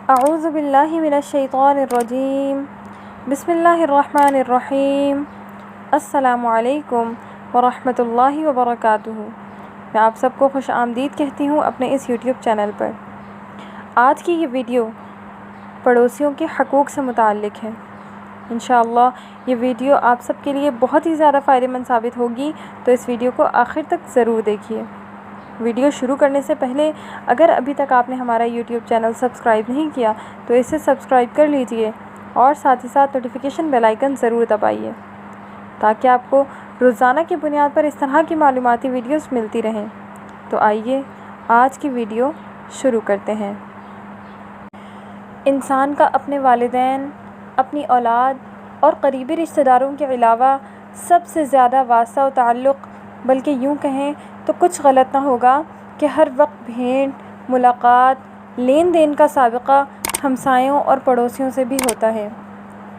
اعوذ باللہ من الشیطان الرجیم بسم اللہ الرحمن الرحیم السلام علیکم ورحمۃ اللہ وبرکاتہ۔ میں آپ سب کو خوش آمدید کہتی ہوں اپنے اس یوٹیوب چینل پر۔ آج کی یہ ویڈیو پڑوسیوں کے حقوق سے متعلق ہے۔ انشاءاللہ یہ ویڈیو آپ سب کے لیے بہت ہی زیادہ فائدہ مند ثابت ہوگی، تو اس ویڈیو کو آخر تک ضرور دیکھیے۔ ویڈیو شروع کرنے سے پہلے اگر ابھی تک آپ نے ہمارا یوٹیوب چینل سبسکرائب نہیں کیا تو اسے سبسکرائب کر لیجئے اور ساتھ ہی ساتھ نوٹیفیکیشن بیل آئیکن ضرور دبائیے تاکہ آپ کو روزانہ کی بنیاد پر اس طرح کی معلوماتی ویڈیوز ملتی رہیں۔ تو آئیے آج کی ویڈیو شروع کرتے ہیں۔ انسان کا اپنے والدین، اپنی اولاد اور قریبی رشتہ داروں کے علاوہ سب سے زیادہ واسطہ و تعلق، بلکہ یوں کہیں تو کچھ غلط نہ ہوگا کہ ہر وقت بھیڑ، ملاقات، لین دین کا سابقہ ہمسایوں اور پڑوسیوں سے بھی ہوتا ہے،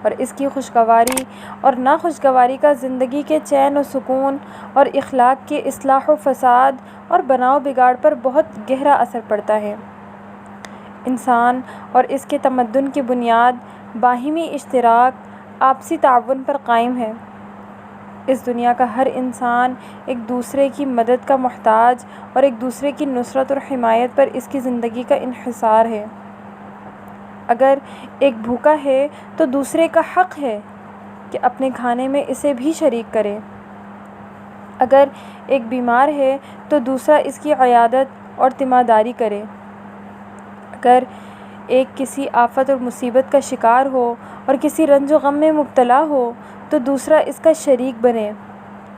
اور اس کی خوشگواری اور ناخوشگواری کا زندگی کے چین و سکون اور اخلاق کے اصلاح و فساد اور بناؤ بگاڑ پر بہت گہرا اثر پڑتا ہے۔ انسان اور اس کے تمدن کی بنیاد باہمی اشتراک، آپسی تعاون پر قائم ہے۔ اس دنیا کا ہر انسان ایک دوسرے کی مدد کا محتاج اور ایک دوسرے کی نصرت اور حمایت پر اس کی زندگی کا انحصار ہے۔ اگر ایک بھوکا ہے تو دوسرے کا حق ہے کہ اپنے کھانے میں اسے بھی شریک کرے۔ اگر ایک بیمار ہے تو دوسرا اس کی عیادت اور تیمارداری کرے۔ اگر ایک کسی آفت اور مصیبت کا شکار ہو اور کسی رنج و غم میں مبتلا ہو تو دوسرا اس کا شریک بنے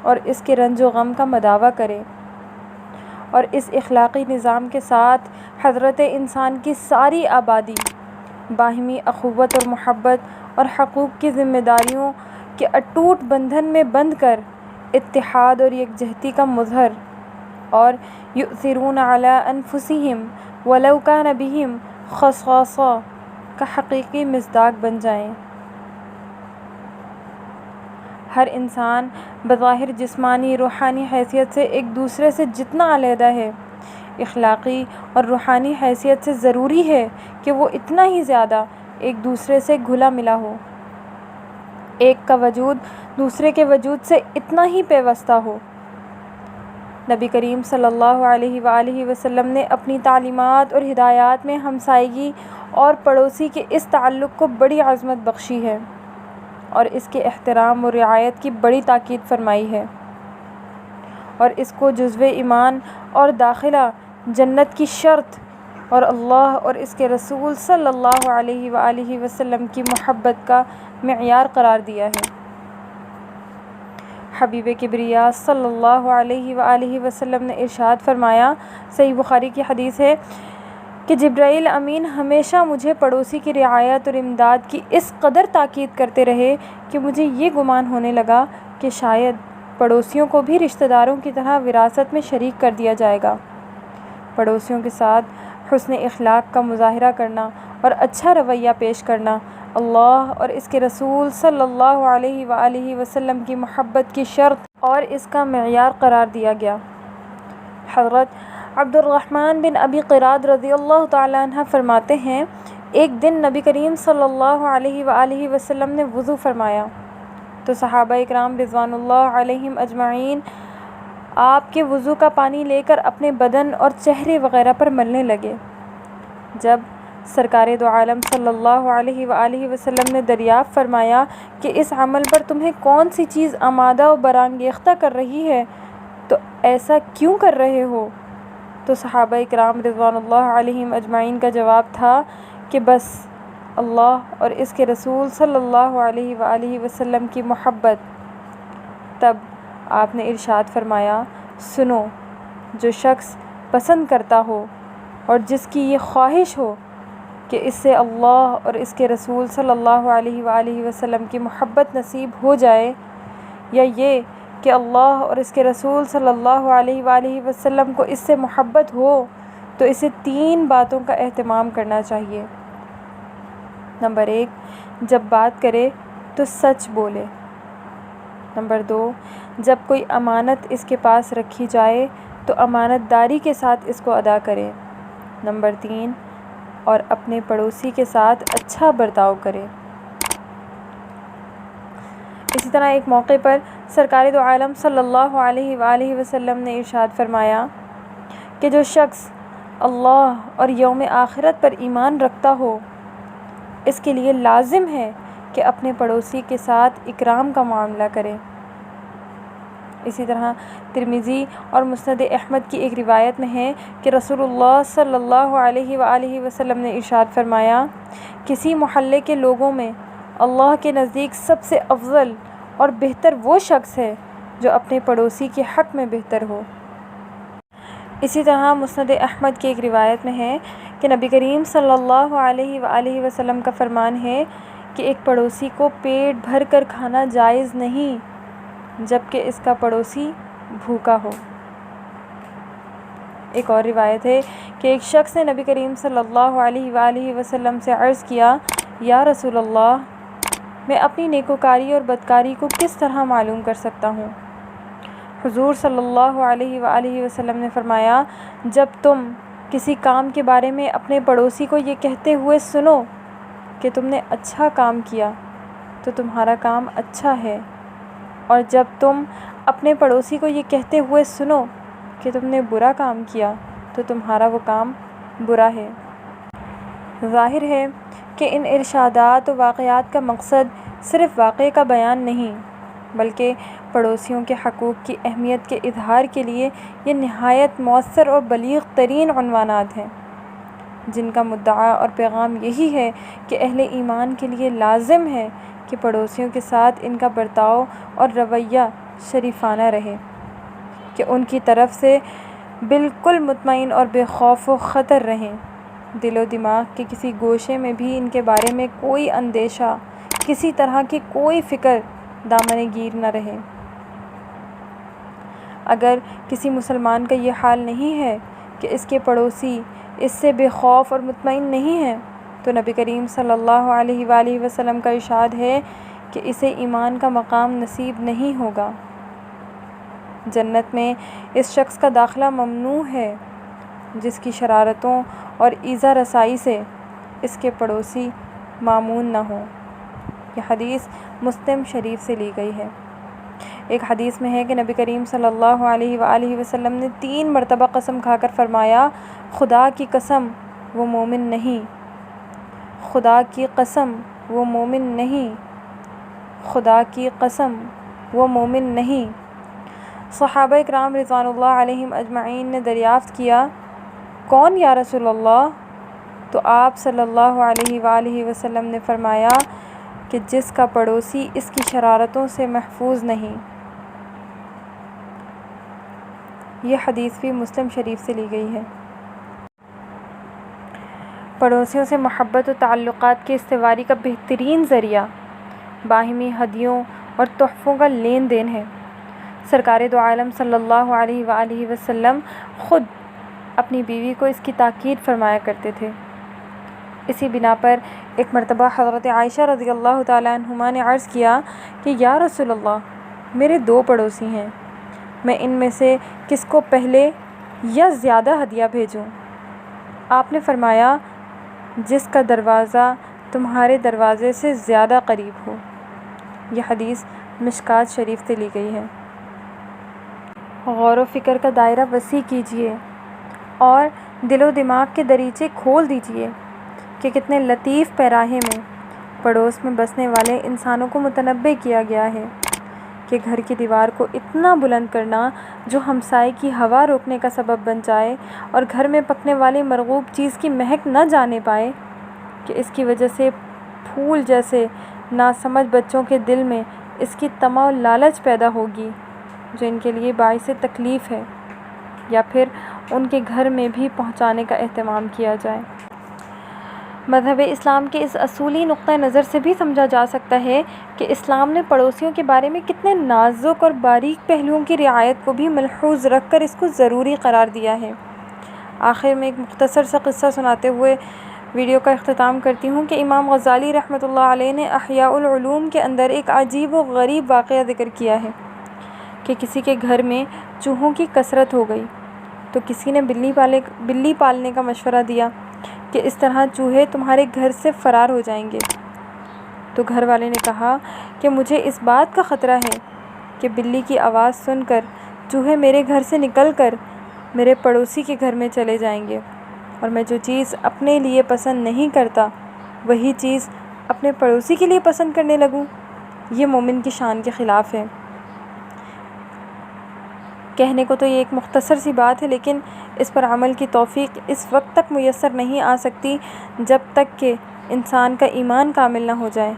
اور اس کے رنج و غم کا مداوع کرے۔ اور اس اخلاقی نظام کے ساتھ حضرت انسان کی ساری آبادی باہمی اخوت اور محبت اور حقوق کی ذمہ داریوں کے اٹوٹ بندھن میں بندھ کر اتحاد اور یکجہتی کا مظہر اور یؤثرون علی انفسہم ولو کان بہم خصاصہ کا حقیقی مصداق بن جائیں۔ ہر انسان بظاہر جسمانی روحانی حیثیت سے ایک دوسرے سے جتنا علیحدہ ہے، اخلاقی اور روحانی حیثیت سے ضروری ہے کہ وہ اتنا ہی زیادہ ایک دوسرے سے گھلا ملا ہو۔ ایک کا وجود دوسرے کے وجود سے اتنا ہی پیوستہ ہو۔ نبی کریم صلی اللہ علیہ وآلہ وسلم نے اپنی تعلیمات اور ہدایات میں ہمسائیگی اور پڑوسی کے اس تعلق کو بڑی عظمت بخشی ہے اور اس کے احترام و رعایت کی بڑی تاکید فرمائی ہے، اور اس کو جزو ایمان اور داخلہ جنت کی شرط اور اللہ اور اس کے رسول صلی اللہ علیہ وآلہ وسلم کی محبت کا معیار قرار دیا ہے۔ حبیب کبریا صلی اللہ علیہ وآلہ وسلم نے ارشاد فرمایا، صحیح بخاری کی حدیث ہے کہ جبرائیل امین ہمیشہ مجھے پڑوسی کی رعایت اور امداد کی اس قدر تاکید کرتے رہے کہ مجھے یہ گمان ہونے لگا کہ شاید پڑوسیوں کو بھی رشتہ داروں کی طرح وراثت میں شریک کر دیا جائے گا۔ پڑوسیوں کے ساتھ حسن اخلاق کا مظاہرہ کرنا اور اچھا رویہ پیش کرنا اللہ اور اس کے رسول صلی اللہ علیہ وآلہ وسلم کی محبت کی شرط اور اس کا معیار قرار دیا گیا۔ حضرت عبد الرحمن بن ابی قراد رضی اللہ تعالیٰ عنہ فرماتے ہیں، ایک دن نبی کریم صلی اللہ علیہ وآلہ وسلم نے وضو فرمایا تو صحابہ اکرام رضوان اللہ علیہم اجمعین آپ کے وضو کا پانی لے کر اپنے بدن اور چہرے وغیرہ پر ملنے لگے۔ جب سرکار دو عالم صلی اللہ علیہ وآلہ وسلم نے دریافت فرمایا کہ اس عمل پر تمہیں کون سی چیز آمادہ و برانگیختہ کر رہی ہے تو ایسا کیوں کر رہے ہو، تو صحابہ اکرام رضوان اللہ علیہم اجمعین کا جواب تھا کہ بس اللہ اور اس کے رسول صلی اللہ علیہ وآلہ وسلم کی محبت۔ تب آپ نے ارشاد فرمایا، سنو، جو شخص پسند کرتا ہو اور جس کی یہ خواہش ہو کہ اس سے اللہ اور اس کے رسول صلی اللہ علیہ وآلہ وسلم کی محبت نصیب ہو جائے، یا یہ کہ اللہ اور اس کے رسول صلی اللہ علیہ وآلہ وسلم کو اس سے محبت ہو، تو اسے 3 باتوں کا اہتمام کرنا چاہیے۔ نمبر 1، جب بات کرے تو سچ بولے۔ نمبر 2، جب کوئی امانت اس کے پاس رکھی جائے تو امانت داری کے ساتھ اس کو ادا کرے۔ نمبر 3، اور اپنے پڑوسی کے ساتھ اچھا برتاؤ کرے۔ اسی طرح ایک موقع پر سرکار دو عالم صلی اللہ علیہ وآلہ وسلم نے ارشاد فرمایا کہ جو شخص اللہ اور یوم آخرت پر ایمان رکھتا ہو، اس کے لیے لازم ہے کہ اپنے پڑوسی کے ساتھ اکرام کا معاملہ کرے۔ اسی طرح ترمذی اور مسند احمد کی ایک روایت میں ہے کہ رسول اللہ صلی اللہ علیہ وآلہ وسلم نے ارشاد فرمایا، کسی محلے کے لوگوں میں اللہ کے نزدیک سب سے افضل اور بہتر وہ شخص ہے جو اپنے پڑوسی کے حق میں بہتر ہو۔ اسی طرح مسند احمد کی ایک روایت میں ہے کہ نبی کریم صلی اللہ علیہ وآلہ وسلم کا فرمان ہے کہ ایک پڑوسی کو پیٹ بھر کر کھانا جائز نہیں جبکہ اس کا پڑوسی بھوکا ہو۔ ایک اور روایت ہے کہ ایک شخص نے نبی کریم صلی اللہ علیہ وآلہ وسلم سے عرض کیا، یا رسول اللہ، میں اپنی نیکوکاری اور بدکاری کو کس طرح معلوم کر سکتا ہوں؟ حضور صلی اللہ علیہ وآلہ وسلم نے فرمایا، جب تم کسی کام کے بارے میں اپنے پڑوسی کو یہ کہتے ہوئے سنو کہ تم نے اچھا کام کیا تو تمہارا کام اچھا ہے، اور جب تم اپنے پڑوسی کو یہ کہتے ہوئے سنو کہ تم نے برا کام کیا تو تمہارا وہ کام برا ہے۔ ظاہر ہے کہ ان ارشادات و واقعات کا مقصد صرف واقعے کا بیان نہیں بلکہ پڑوسیوں کے حقوق کی اہمیت کے اظہار کے لیے یہ نہایت مؤثر اور بلیغ ترین عنوانات ہیں، جن کا مدعا اور پیغام یہی ہے کہ اہل ایمان کے لیے لازم ہے کہ پڑوسیوں کے ساتھ ان کا برتاؤ اور رویہ شریفانہ رہے، کہ ان کی طرف سے بالکل مطمئن اور بے خوف و خطر رہیں، دل و دماغ کے کسی گوشے میں بھی ان کے بارے میں کوئی اندیشہ، کسی طرح کی کوئی فکر دامن گیر نہ رہے۔ اگر کسی مسلمان کا یہ حال نہیں ہے کہ اس کے پڑوسی اس سے بے خوف اور مطمئن نہیں ہیں، تو نبی کریم صلی اللہ علیہ وآلہ وسلم کا ارشاد ہے کہ اسے ایمان کا مقام نصیب نہیں ہوگا۔ جنت میں اس شخص کا داخلہ ممنوع ہے جس کی شرارتوں اور ایذا رسائی سے اس کے پڑوسی مامون نہ ہوں۔ یہ حدیث مسلم شریف سے لی گئی ہے۔ ایک حدیث میں ہے کہ نبی کریم صلی اللہ علیہ وآلہ وسلم نے 3 مرتبہ قسم کھا کر فرمایا، خدا کی قسم وہ مومن نہیں، خدا کی قسم وہ مومن نہیں، خدا کی قسم وہ مومن نہیں۔ صحابہ اکرام رضوان اللہ علیہم اجمعین نے دریافت کیا، کون یا رسول اللہ؟ تو آپ صلی اللہ علیہ وآلہ وسلم نے فرمایا کہ جس کا پڑوسی اس کی شرارتوں سے محفوظ نہیں۔ یہ حدیث بھی مسلم شریف سے لی گئی ہے۔ پڑوسیوں سے محبت و تعلقات کی استواری کا بہترین ذریعہ باہمی ہدیوں اور تحفوں کا لین دین ہے۔ سرکار دو عالم صلی اللہ علیہ وآلہ وسلم خود اپنی بیوی کو اس کی تاکید فرمایا کرتے تھے۔ اسی بنا پر ایک مرتبہ حضرت عائشہ رضی اللہ تعالیٰ عنہما نے عرض کیا کہ یا رسول اللہ، میرے 2 پڑوسی ہیں، میں ان میں سے کس کو پہلے یا زیادہ ہدیہ بھیجوں؟ آپ نے فرمایا، جس کا دروازہ تمہارے دروازے سے زیادہ قریب ہو۔ یہ حدیث مشکات شریف سے لی گئی ہے۔ غور و فکر کا دائرہ وسیع کیجیے اور دل و دماغ کے دریچے کھول دیجیے کہ کتنے لطیف پیراہے میں پڑوس میں بسنے والے انسانوں کو متنبع کیا گیا ہے کہ گھر کی دیوار کو اتنا بلند کرنا جو ہمسائے کی ہوا روکنے کا سبب بن جائے اور گھر میں پکنے والی مرغوب چیز کی مہک نہ جانے پائے، کہ اس کی وجہ سے پھول جیسے ناسمجھ بچوں کے دل میں اس کی طمع و لالچ پیدا ہوگی جو ان کے لیے باعث تکلیف ہے، یا پھر ان کے گھر میں بھی پہنچانے کا اہتمام کیا جائے۔ مذہب اسلام کے اس اصولی نقطہ نظر سے بھی سمجھا جا سکتا ہے کہ اسلام نے پڑوسیوں کے بارے میں کتنے نازک اور باریک پہلوؤں کی رعایت کو بھی ملحوظ رکھ کر اس کو ضروری قرار دیا ہے۔ آخر میں ایک مختصر سا قصہ سناتے ہوئے ویڈیو کا اختتام کرتی ہوں کہ امام غزالی رحمۃ اللہ علیہ نے احیاء العلوم کے اندر ایک عجیب و غریب واقعہ ذکر کیا ہے کہ کسی کے گھر میں چوہوں کی کثرت ہو گئی تو کسی نے بلی پالنے کا مشورہ دیا۔ کہ اس طرح چوہے تمہارے گھر سے فرار ہو جائیں گے۔ تو گھر والے نے کہا کہ مجھے اس بات کا خطرہ ہے کہ بلی کی آواز سن کر چوہے میرے گھر سے نکل کر میرے پڑوسی کے گھر میں چلے جائیں گے، اور میں جو چیز اپنے لیے پسند نہیں کرتا وہی چیز اپنے پڑوسی کے لیے پسند کرنے لگوں۔ یہ مومن کی شان کے خلاف ہے۔ کہنے کو تو یہ ایک مختصر سی بات ہے، لیکن اس پر عمل کی توفیق اس وقت تک میسر نہیں آ سکتی جب تک کہ انسان کا ایمان کامل نہ ہو جائے۔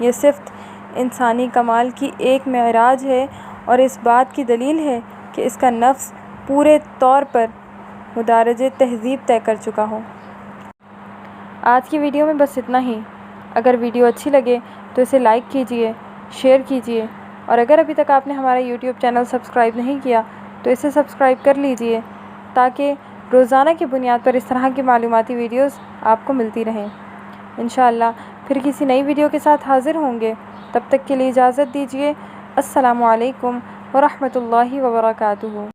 یہ صفت انسانی کمال کی ایک معراج ہے اور اس بات کی دلیل ہے کہ اس کا نفس پورے طور پر مدارج تہذیب طے کر چکا ہو۔ آج کی ویڈیو میں بس اتنا ہی۔ اگر ویڈیو اچھی لگے تو اسے لائک کیجئے، شیئر کیجئے، اور اگر ابھی تک آپ نے ہمارا یوٹیوب چینل سبسکرائب نہیں کیا تو اسے سبسکرائب کر لیجئے تاکہ روزانہ کی بنیاد پر اس طرح کی معلوماتی ویڈیوز آپ کو ملتی رہیں۔ انشاءاللہ پھر کسی نئی ویڈیو کے ساتھ حاضر ہوں گے۔ تب تک کے لیے اجازت دیجیے۔ السلام علیکم ورحمۃ اللہ وبرکاتہ۔